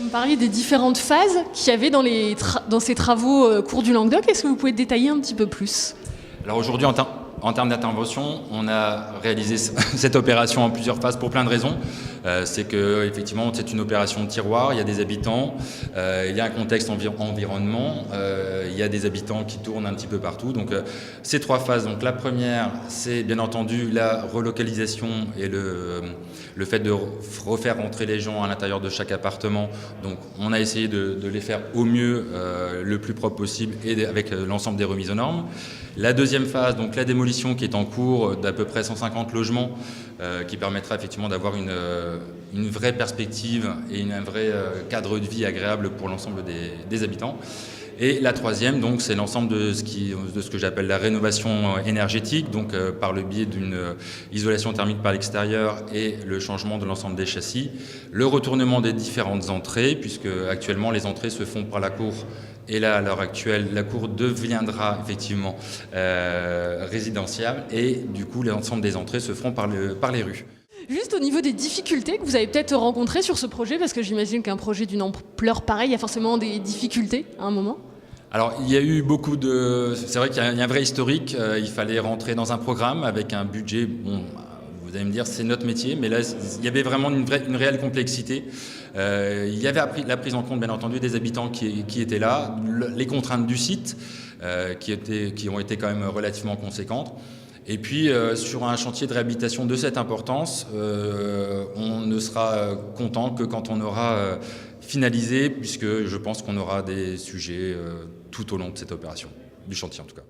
me parliez des différentes phases qu'il y avait dans ces travaux cours du Languedoc. Est-ce que vous pouvez détailler un petit peu plus? Alors aujourd'hui, en termes d'intervention, on a réalisé cette opération en plusieurs phases pour plein de raisons. C'est que effectivement, c'est une opération de tiroir, il y a des habitants, il y a un contexte environnement, il y a des habitants qui tournent un petit peu partout. Donc ces trois phases. Donc la première, c'est bien entendu la relocalisation et le fait de refaire rentrer les gens à l'intérieur de chaque appartement. Donc on a essayé de les faire au mieux, le plus propre possible et avec l'ensemble des remises aux normes. La deuxième phase, donc la démolition qui est en cours d'à peu près 150 logements, qui permettra effectivement d'avoir une vraie perspective et un vrai cadre de vie agréable pour l'ensemble des habitants. Et la troisième, donc, c'est l'ensemble de ce que j'appelle la rénovation énergétique, donc par le biais d'une isolation thermique par l'extérieur et le changement de l'ensemble des châssis, le retournement des différentes entrées, puisque actuellement les entrées se font par la cour. Et là, à l'heure actuelle, la cour deviendra effectivement résidentielle et du coup, l'ensemble des entrées se feront par les rues. Juste au niveau des difficultés que vous avez peut-être rencontrées sur ce projet, parce que j'imagine qu'un projet d'une ampleur pareille, il y a forcément des difficultés à un moment. Alors, il y a eu beaucoup de... C'est vrai qu'il y a un vrai historique. Il fallait rentrer dans un programme avec un budget... Bon, vous allez me dire, c'est notre métier, mais là, il y avait vraiment une réelle complexité. Il y avait la prise en compte, bien entendu, des habitants qui étaient là, les contraintes du site, qui ont été quand même relativement conséquentes. Et puis, sur un chantier de réhabilitation de cette importance, on ne sera content que quand on aura finalisé, puisque je pense qu'on aura des sujets tout au long de cette opération, du chantier en tout cas.